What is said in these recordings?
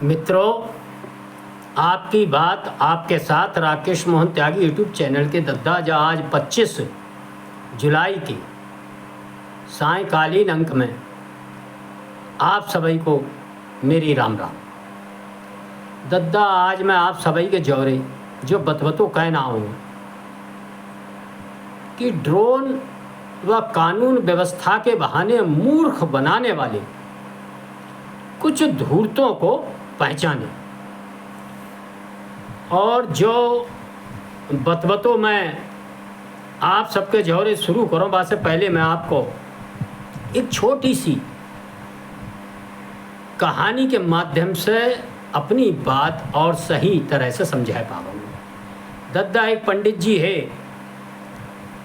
मित्रों, आपकी बात आपके साथ राकेश मोहन त्यागी यूट्यूब चैनल के दद्दा जो आज 25 जुलाई की सायंकालीन अंक में आप सभी को मेरी राम राम। दद्दा आज मैं आप सभी के जौरे जो बतबतो कहना हूँ कि ड्रोन व कानून व्यवस्था के बहाने मूर्ख बनाने वाले कुछ धूर्तों को पहचाने। और जो बतबतो मैं आप सबके जौरे शुरू करूँ बात से पहले मैं आपको एक छोटी सी कहानी के माध्यम से अपनी बात और सही तरह से समझा पाऊंगा। दद्दा एक पंडित जी है,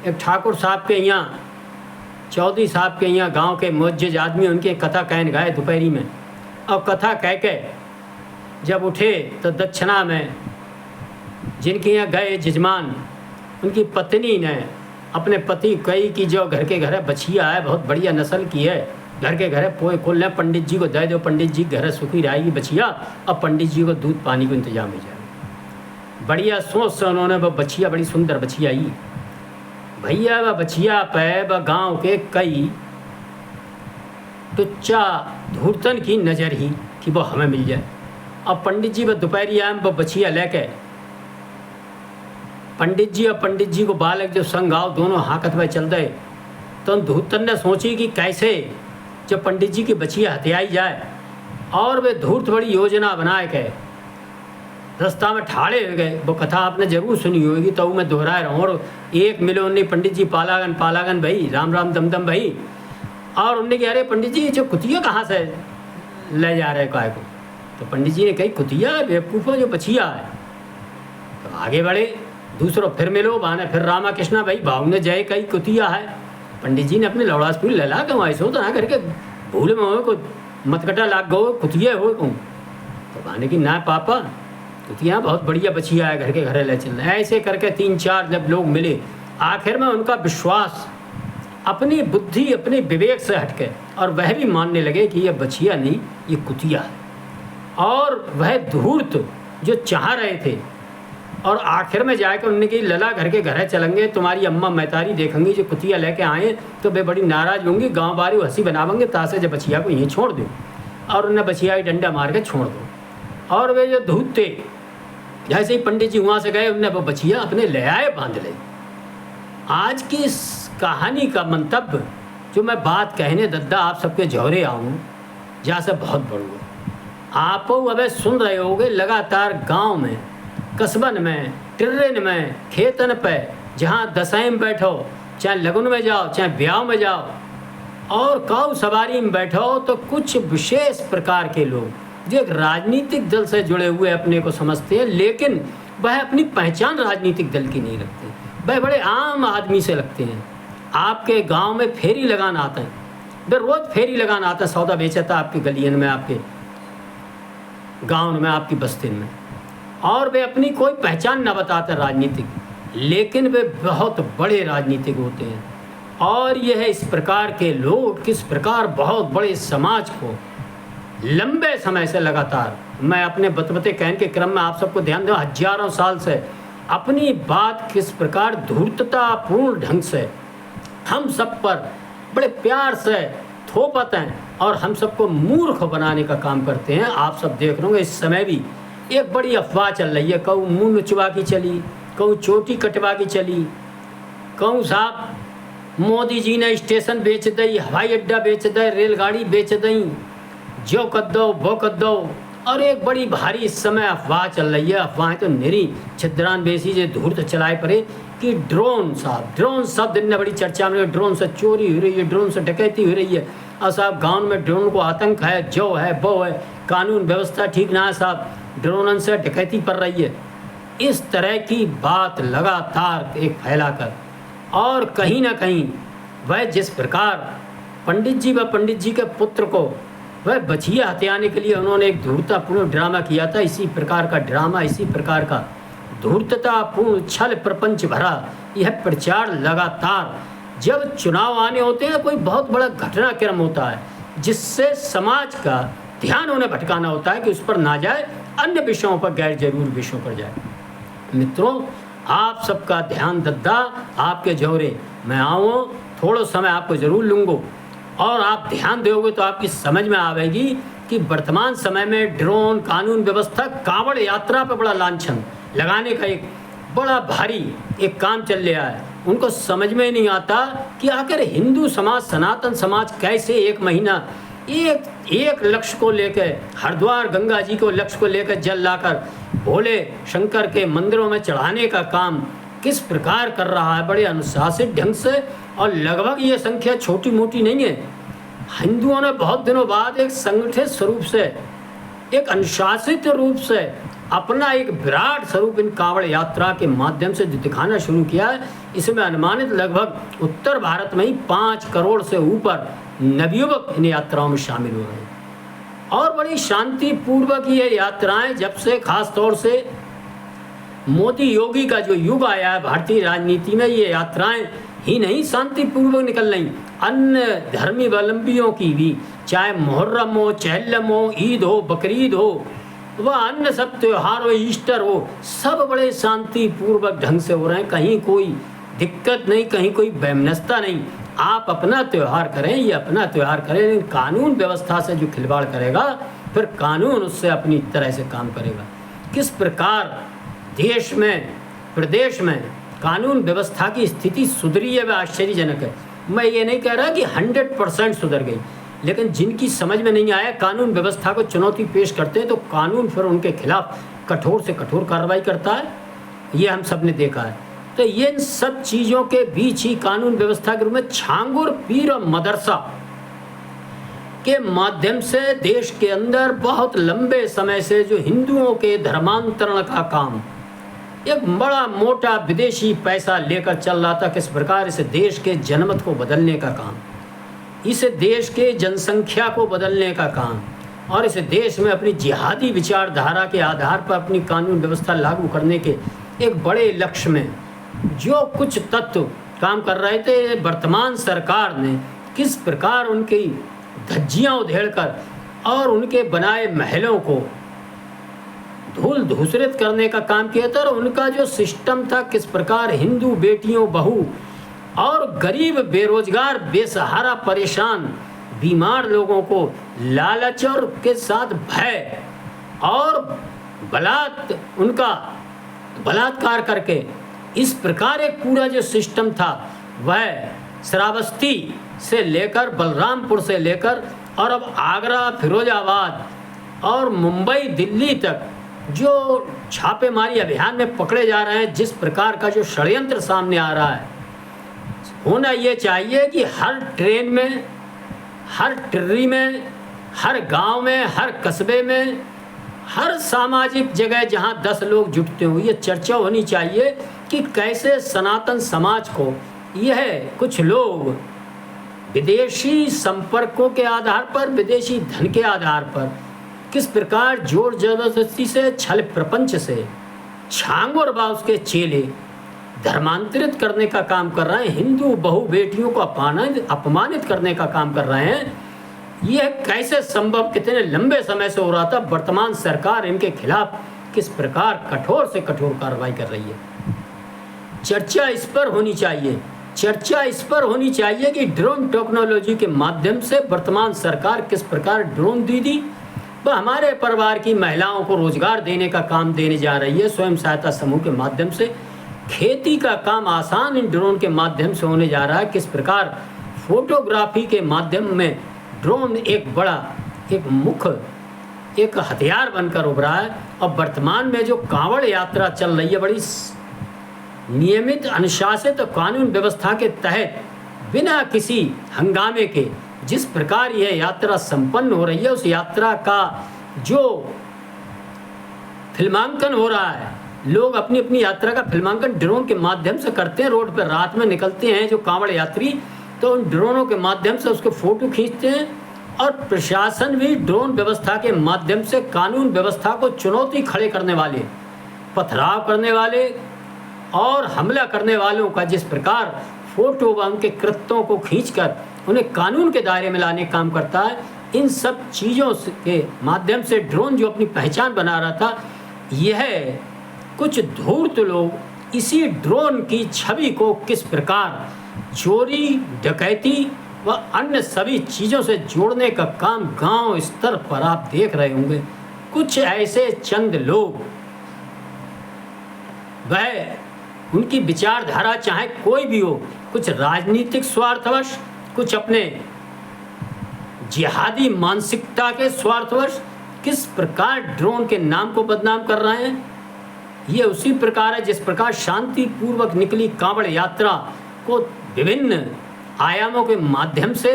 एक ठाकुर साहब के यहाँ, चौधरी साहब के यहाँ गांव के मुअज्जिज आदमी उनके कथा कहने गए दोपहरी में। और कथा कह के जब उठे तो दक्षिणा में जिनके यहाँ गए जजमान, उनकी पत्नी ने अपने पति कही कि जो घर के घर बछिया है, बहुत बढ़िया नस्ल की है, घर के घर पोए खोल लें, पंडित जी को दे दो, पंडित जी घर सुखी रहेगी बछिया, और पंडित जी को दूध पानी को इंतजाम हो जाए। बढ़िया सोच से उन्होंने वह बछिया, बड़ी सुंदर बछिया आई भैया। वह बछिया पे वह गाँव के कई टुच्चा धूर्तन की नज़र ही कि वो हमें मिल जाए। अब पंडित जी वह दोपहरी आए, वह बछिया लेके पंडित जी और पंडित जी को बालक जो संग आओ दोनों हाकत में चल गए। तो धूर्तन ने सोची कि कैसे जब पंडित जी की बछिया हथियाई जाए, और वे धूर्त बड़ी योजना बनाए के रास्ता में ठाड़े हो गए। वो कथा आपने जरूर सुनी होगी, तो मैं दोहरा रहा हूँ। और एक मिले उन्हें पंडित जी पालागन पालागन भाई, राम राम दम दम भाई। और उनने कहा अरे पंडित जी जो कुतिया कहाँ से ले जा रहे काय को? तो पंडित जी ने कही कुतिया बेवकूफ़ जो बछिया है। तो आगे बढ़े, दूसरों फिर मिलो बहाने, फिर रामा कृष्णा भाई भाव ने जय कई कुतिया है। पंडित जी ने अपने लौड़ास पील लला के वहाँ ऐसो तो ना करके भूल में हो को मतकटा लाग गो कुतिया हो कहूँ। तो बहाने की ना पापा कुतिया बहुत बढ़िया बछिया है, घर के घर ले चल। ऐसे करके 3-4 जब लोग मिले, आखिर में उनका विश्वास अपनी बुद्धि अपने विवेक से हटके और वह भी मानने लगे कि यह बछिया नहीं, ये कुतिया है। और वह धूर्त जो चाह रहे थे, और आखिर में जाकर उन्होंने कही लला घर के घर चलेंगे, तुम्हारी अम्मा मैतारी देखेंगी जो कुतिया लेके आए तो वे बड़ी नाराज़ होंगी, गांव वाले हंसी बनावेंगे, तासे जब बछिया को यहीं छोड़ दो। और उन्हें बछिया ही डंडा मार के छोड़ दो। और वे जो धूत थे, जैसे ही पंडित जी वहाँ से गए, उन्हें वो बछिया अपने ले आए, बांध ले। आज की इस कहानी का मंतव्य जो मैं बात कहने दद्दा आप सबके जौरे आऊँ, जहाँ से बहुत बड़ूँ आप अब सुन रहे होगे लगातार गांव में, कस्बन में, ट्रेन में, खेतन पे, जहाँ दसाई में बैठो, चाहे लगन में जाओ, चाहे ब्याह में जाओ, और काऊ सवारी में बैठो, तो कुछ विशेष प्रकार के लोग जो एक राजनीतिक दल से जुड़े हुए अपने को समझते हैं, लेकिन वह अपनी पहचान राजनीतिक दल की नहीं रखते, वह बड़े आम आदमी से लगते हैं। आपके गांव में फेरी लगाना आता है, वे रोज़ फेरी लगाना आता है, सौदा बेचता आपके गलियन में, आपके गांव में, आपकी बस्ती में। और वे अपनी कोई पहचान ना बताते राजनीतिक, लेकिन वे बहुत बड़े राजनीतिक होते हैं। और यह इस प्रकार के लोग किस प्रकार बहुत बड़े समाज को लंबे समय से लगातार, मैं अपने बतबते कहने के क्रम में आप सबको ध्यान दूँ, हजारों साल से अपनी बात किस प्रकार धूर्ततापूर्ण ढंग से हम सब पर बड़े प्यार से थोपते हैं और हम सबको मूर्ख बनाने का काम करते हैं। आप सब देख रहे होंगे इस समय भी एक बड़ी अफवाह चल रही है, कहूँ मुँह नुचवा की चली, कहूँ चोटी कटवा की चली, कहूँ साहब मोदी जी ने स्टेशन बेच दी, हवाई अड्डा बेच दे, रेलगाड़ी बेच दी, जो कर दो वो कर दो। और एक बड़ी भारी इस समय अफवाह चल रही है, अफवाहें तो निरी छिद्रान बेसी जो धूर्त चलाए पड़े कि ड्रोन साहब, ड्रोन शब्द ने बड़ी चर्चा में, ड्रोन से चोरी हो रही है, ड्रोन से डकैती हो रही है, और साहब गाँव में ड्रोन को आतंक है, जो है वो है, कानून व्यवस्था ठीक ना है साहब, ड्रोन से डकैती पड़ रही है। इस तरह की बात लगातार एक फैलाकर, और कहीं ना कहीं वह जिस प्रकार पंडित जी व पंडित जी के पुत्र को वह बछिया हथियाने के लिए उन्होंने एक धूर्ततापूर्ण ड्रामा किया था, इसी प्रकार का ड्रामा, इसी प्रकार का धूर्ततापूर्ण छल प्रपंच भरा यह प्रचार लगातार जब चुनाव आने होते हैं, कोई बहुत बड़ा घटनाक्रम होता है जिससे समाज का ध्यान उन्हें भटकाना होता है कि उस पर ना जाए, अन्य विषयों पर, गैर जरूरी विषयों पर जाए। मित्रों, आप सबका ध्यान दद्दा आपके जोरे, मैं आऊँ थोड़ा समय आपको ज़रूर लूँगा और आप ध्यान दोगे तो आपकी समझ में आवेगी कि वर्तमान समय में ड्रोन, कानून व्यवस्था, कांवड़ यात्रा पर बड़ा लांछन लगाने का एक बड़ा भारी एक काम चल रहा है। उनको समझ में नहीं आता कि आखिर हिंदू समाज, सनातन समाज कैसे एक महीना एक लक्ष्य को लेकर, हरिद्वार गंगा जी को लक्ष्य को लेकर जल लाकर भोले शंकर के मंदिरों में चढ़ाने का काम किस प्रकार कर रहा है, बड़े अनुशासित ढंग से। और लगभग ये संख्या छोटी मोटी नहीं है। हिंदुओं ने बहुत दिनों बाद एक संगठित स्वरूप से, एक अनुशासित रूप से अपना एक विराट स्वरूप इन कांवड़ यात्रा के माध्यम से जो दिखाना शुरू किया है। इसमें अनुमानित लगभग उत्तर भारत में ही 5 करोड़ से ऊपर नवयुवक इन यात्राओं में शामिल हो रहे हैं और बड़ी शांतिपूर्वक ये यात्राएं, जब से खास तौर से मोदी योगी का जो युग आया है भारतीय राजनीति में, ये यात्राएं ही नहीं शांतिपूर्वक निकल रही, अन्य धर्मावलंबियों की भी, चाहे मुहर्रम हो, चहल्लम हो, ईद हो, बकरीद हो, वह अन्य सब त्यौहार हो, ईस्टर हो, सब बड़े शांतिपूर्वक ढंग से हो रहे हैं। कहीं कोई दिक्कत नहीं, कहीं कोई वैमनस्यता नहीं। आप अपना त्यौहार करें, ये अपना त्यौहार करें, कानून व्यवस्था से जो खिलवाड़ करेगा फिर कानून उससे अपनी तरह से काम करेगा। किस प्रकार देश में, प्रदेश में कानून व्यवस्था की स्थिति सुधरी है वह आश्चर्यजनक है। मैं ये नहीं कह रहा कि 100% सुधर गई, लेकिन जिनकी समझ में नहीं आया, कानून व्यवस्था को चुनौती पेश करते हैं तो कानून फिर उनके खिलाफ कठोर से कठोर कार्रवाई करता है। ये हम सब ने देखा है। तो ये सब चीज़ों के बीच ही कानून व्यवस्था के रूप में छांगुर, पीर और मदरसा के माध्यम से देश के अंदर बहुत लंबे समय से जो हिंदुओं के धर्मांतरण का काम एक बड़ा मोटा विदेशी पैसा लेकर चल रहा था, किस प्रकार इस देश के जनमत को बदलने का काम, इस देश के जनसंख्या को बदलने का काम और इस देश में अपनी जिहादी विचारधारा के आधार पर अपनी कानून व्यवस्था लागू करने के एक बड़े लक्ष्य में जो कुछ तत्व काम कर रहे थे, वर्तमान सरकार ने किस प्रकार उनकी धज्जियाँ उधेड़कर और उनके बनाए महलों को धूल धूसरित करने का काम किया था। और उनका जो सिस्टम था, किस प्रकार हिंदू बेटियों, बहू और गरीब, बेरोजगार, बेसहारा, परेशान, बीमार लोगों को लालच और के साथ भय और उनका बलात्कार करके इस प्रकार एक पूरा जो सिस्टम था वह श्रावस्ती से लेकर, बलरामपुर से लेकर और अब आगरा, फिरोजाबाद और मुंबई, दिल्ली तक जो छापेमारी अभियान में पकड़े जा रहे हैं, जिस प्रकार का जो षड्यंत्र सामने आ रहा है, होना ये चाहिए कि हर ट्रेन में, हर टिर्री में, हर गांव में, हर कस्बे में, हर सामाजिक जगह जहां 10 लोग जुटते हो, ये चर्चा होनी चाहिए कि कैसे सनातन समाज को यह कुछ लोग विदेशी संपर्कों के आधार पर, विदेशी धन के आधार पर किस प्रकार जोर जबरदस्ती से, छल प्रपंच से छांगुर बा उसके चेले धर्मांतरित करने का काम कर रहे हैं, हिंदू बहु बेटियों को अपमानित करने का काम कर रहे हैं। यह कैसे संभव, कितने लंबे समय से हो रहा था। वर्तमान सरकार इनके खिलाफ किस प्रकार कठोर से कठोर कार्रवाई कर रही है। चर्चा इस पर होनी चाहिए, चर्चा इस पर होनी चाहिए कि ड्रोन टेक्नोलॉजी के माध्यम से वर्तमान सरकार किस प्रकार ड्रोन दीदी वह हमारे परिवार की महिलाओं को रोजगार देने का काम देने जा रही है। स्वयं सहायता समूह के माध्यम से खेती का काम आसान इन ड्रोन के माध्यम से होने जा रहा है। किस प्रकार फोटोग्राफी के माध्यम में ड्रोन एक बड़ा, एक मुख्य, एक हथियार बनकर उभरा है। और वर्तमान में जो कांवड़ यात्रा चल रही है, बड़ी नियमित, अनुशासित कानून व्यवस्था के तहत बिना किसी हंगामे के जिस प्रकार यह यात्रा संपन्न हो रही है, उस यात्रा का जो फिल्मांकन हो रहा है, लोग अपनी अपनी यात्रा का फिल्मांकन ड्रोन के माध्यम से करते हैं। रोड पर रात में निकलते हैं जो कांवड़ यात्री, तो उन ड्रोनों के माध्यम से उसके फोटो खींचते हैं। और प्रशासन भी ड्रोन व्यवस्था के माध्यम से कानून व्यवस्था को चुनौती खड़े करने वाले, पथराव करने वाले और हमला करने वालों का जिस प्रकार फोटो व उनके कृत्यों को खींचकर उन्हें कानून के दायरे में लाने का काम करता है, इन सब चीज़ों के माध्यम से ड्रोन जो अपनी पहचान बना रहा था, यह कुछ धूर्त लोग इसी ड्रोन की छवि को किस प्रकार चोरी, डकैती व अन्य सभी चीज़ों से जोड़ने का काम गांव स्तर पर आप देख रहे होंगे। कुछ ऐसे चंद लोग, वह उनकी विचारधारा चाहे कोई भी हो, कुछ राजनीतिक स्वार्थवश, कुछ अपने जिहादी मानसिकता के स्वार्थवश किस प्रकार ड्रोन के नाम को बदनाम कर रहे हैं। ये उसी प्रकार है जिस प्रकार शांतिपूर्वक निकली कांवड़ यात्रा को विभिन्न आयामों के माध्यम से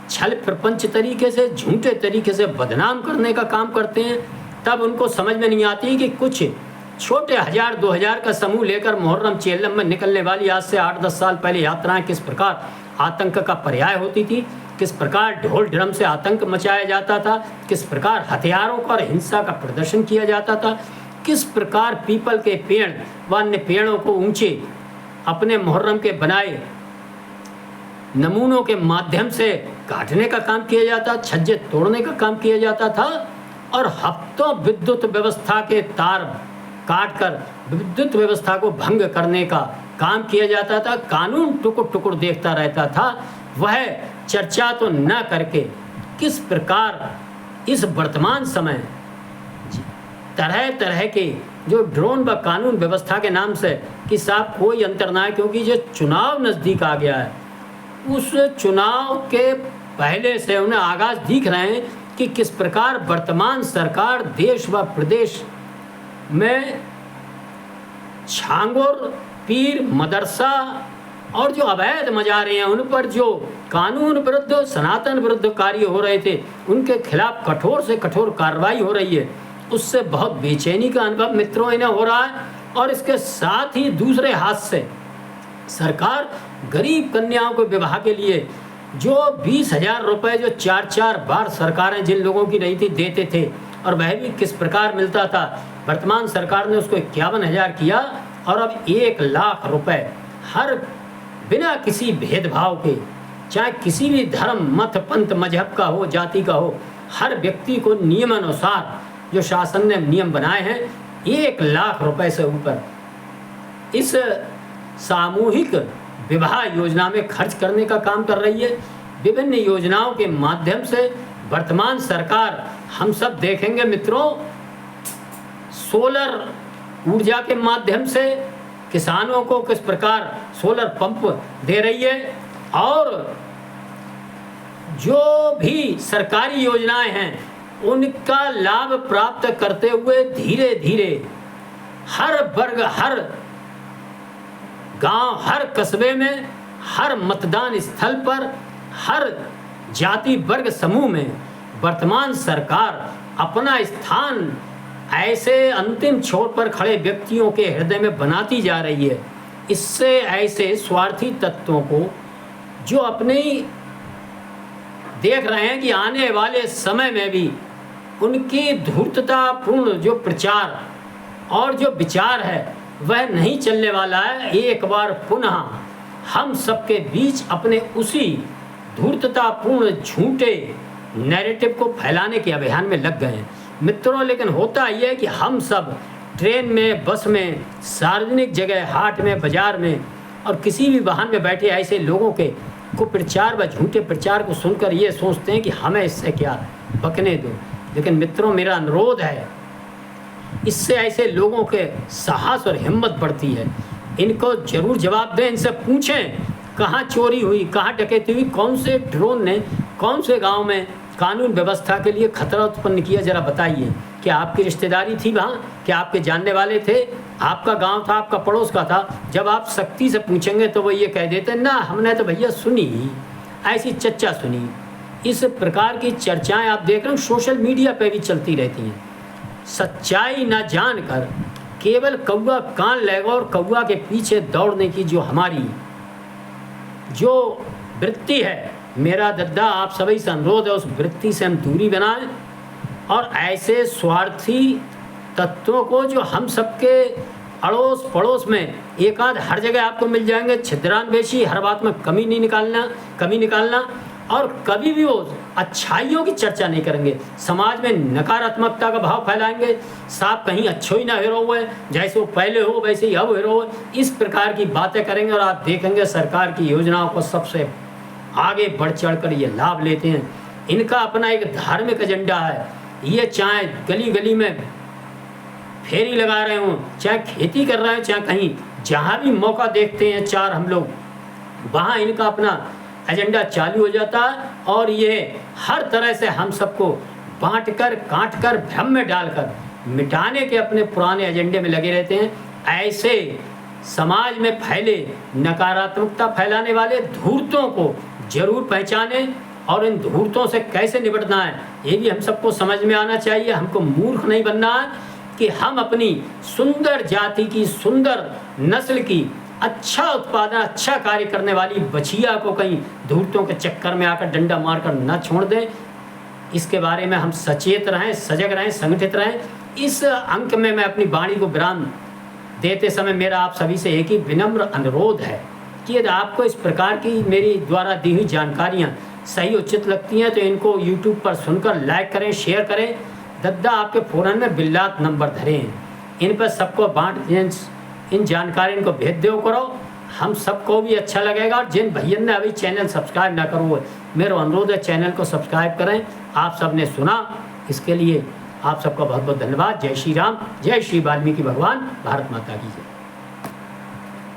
छल प्रपंच तरीके से, झूठे तरीके से बदनाम करने का काम करते हैं। तब उनको समझ में नहीं आती कि कुछ छोटे 1000-2000 का समूह लेकर मुहर्रम चेल्लम में निकलने वाली आज से 8-10 साल पहले यात्राएं किस प्रकार आतंक का पर्याय होती थी, किस प्रकार ढोल ड्रम से आतंक मचाया जाता था, किस प्रकार हथियारों का और हिंसा का प्रदर्शन किया जाता था, किस प्रकार पीपल के पेड़ व अन्य पेड़ों को ऊंचे अपने मुहर्रम के बनाए नमूनों के माध्यम से काटने का काम किया जाता, छज्जे तोड़ने का काम किया जाता था और हफ्तों विद्युत व्यवस्था के तार काटकर विद्युत व्यवस्था को भंग करने का काम किया जाता था। कानून टुकुर टुकुर देखता रहता था। वह चर्चा तो न करके किस प्रकार इस वर्तमान समय तरह तरह के जो ड्रोन व कानून व्यवस्था के नाम से कि साहब कोई अंतर ना है, क्योंकि जो चुनाव नज़दीक आ गया है, उस चुनाव के पहले से उन्हें आगाज दिख रहे हैं कि किस प्रकार वर्तमान सरकार देश व प्रदेश में छांगुर, पीर, मदरसा और जो अवैध मजारे हैं उन पर जो कानून विरुद्ध, सनातन विरुद्ध कार्य हो रहे थे, उनके खिलाफ कठोर से कठोर कार्रवाई हो रही है। उससे बहुत बेचैनी का अनुभव मित्रों इन्हें हो रहा है। और इसके साथ ही दूसरे हाथ से सरकार गरीब कन्याओं के विवाह के लिए जो 20,000 रुपये जो 4-4 बार सरकारें जिन लोगों की नहीं थी देते थे, और वह भी किस प्रकार मिलता था, वर्तमान सरकार ने उसको 51,000 किया और अब 1 लाख रुपए हर बिना किसी भेदभाव के, चाहे किसी भी धर्म, मत, पंथ, मजहब का हो, जाति का हो, हर व्यक्ति को नियमानुसार जो शासन ने नियम बनाए हैं 1 लाख रुपए से ऊपर इस सामूहिक विवाह योजना में खर्च करने का काम कर रही है। विभिन्न योजनाओं के माध्यम से वर्तमान सरकार, हम सब देखेंगे मित्रों, सोलर ऊर्जा के माध्यम से किसानों को किस प्रकार सोलर पंप दे रही है, और जो भी सरकारी योजनाएं हैं उनका लाभ प्राप्त करते हुए धीरे धीरे हर वर्ग, हर गांव, हर कस्बे में, हर मतदान स्थल पर, हर जाति वर्ग समूह में वर्तमान सरकार अपना स्थान ऐसे अंतिम छोर पर खड़े व्यक्तियों के हृदय में बनाती जा रही है। इससे ऐसे स्वार्थी तत्वों को जो अपने देख रहे हैं कि आने वाले समय में भी उनकी धूर्ततापूर्ण जो प्रचार और जो विचार है वह नहीं चलने वाला है। एक बार पुनः हम सबके बीच अपने उसी धूर्ततापूर्ण झूठे नैरेटिव को फैलाने के अभियान में लग गए हैं मित्रों। लेकिन होता यह है कि हम सब ट्रेन में, बस में, सार्वजनिक जगह, हाट में, बाजार में और किसी भी वाहन में बैठे ऐसे लोगों के कुप्रचार व झूठे प्रचार को सुनकर ये सोचते हैं कि हमें इससे क्या, बकने दो। लेकिन मित्रों, मेरा अनुरोध है, इससे ऐसे लोगों के साहस और हिम्मत बढ़ती है। इनको जरूर जवाब दें, इनसे पूछें कहाँ चोरी हुई, कहाँ डकैती हुई, कौन से ड्रोन ने कौन से गांव में कानून व्यवस्था के लिए खतरा उत्पन्न किया, जरा बताइए। क्या आपकी रिश्तेदारी थी वहाँ? क्या आपके जानने वाले थे? आपका गांव था, आपका पड़ोस का था? जब आप सख्ती से पूछेंगे तो वो ये कह देते ना, हमने तो भैया सुनी, ऐसी चर्चा सुनी। इस प्रकार की चर्चाएं आप देख रहे हो सोशल मीडिया पे भी चलती रहती हैं। सच्चाई न जानकर केवल कौवा कान लेगा और कौवा के पीछे दौड़ने की जो हमारी जो वृत्ति है, मेरा दद्दा आप सभी से अनुरोध है उस वृत्ति से हम दूरी बनाएं और ऐसे स्वार्थी तत्वों को जो हम सबके अड़ोस पड़ोस में एक आध हर जगह आपको मिल जाएंगे, छिद्रान्वेषी, हर बात में कमी निकालना और कभी भी वो अच्छाइयों की चर्चा नहीं करेंगे, समाज में नकारात्मकता का भाव फैलाएंगे। साहब कहीं अच्छो ही ना हीरो हुए, जैसे वो पहले हो वैसे ही अब हीरो हो, इस प्रकार की बातें करेंगे। और आप देखेंगे सरकार की योजनाओं को सबसे आगे बढ़ चढ़ कर ये लाभ लेते हैं। इनका अपना एक धार्मिक एजेंडा है। ये चाहे गली गली में फेरी लगा रहे हों, चाहे खेती कर रहे हो, चाहे कहीं जहाँ भी मौका देखते हैं चार हम लोग, वहाँ इनका अपना एजेंडा चालू हो जाता है। और ये हर तरह से हम सबको बांट कर काट कर भ्रम में डालकर मिटाने के अपने पुराने एजेंडे में लगे रहते हैं। ऐसे समाज में फैले नकारात्मकता फैलाने वाले धूर्तों को जरूर पहचाने और इन धूर्तों से कैसे निपटना है ये भी हम सबको समझ में आना चाहिए। हमको मूर्ख नहीं बनना है कि हम अपनी सुंदर जाति की, सुंदर नस्ल की, अच्छा उत्पादन, अच्छा कार्य करने वाली बछिया को कहीं धूर्तों के चक्कर में आकर डंडा मारकर न छोड़ दें। इसके बारे में हम सचेत रहें, सजग रहें, संगठित रहें। इस अंक में मैं अपनी वाणी को विराम देते समय मेरा आप सभी से एक ही विनम्र अनुरोध है कि यदि आपको इस प्रकार की मेरी द्वारा दी हुई जानकारियाँ सही उचित लगती हैं तो इनको YouTube पर सुनकर लाइक करें, शेयर करें। दद्दा आपके फ़ोन में बिल्लात नंबर धरे हैं, इन पर सबको बांट इन जानकारियों को भेज दो करो, हम सबको भी अच्छा लगेगा। और जिन भैयन ने अभी चैनल सब्सक्राइब ना करो, मेरा अनुरोध है चैनल को सब्सक्राइब करें। आप सब ने सुना, इसके लिए आप सबका बहुत बहुत धन्यवाद। जय श्री राम, जय श्री वाल्मीकि भगवान, भारत माता की जय।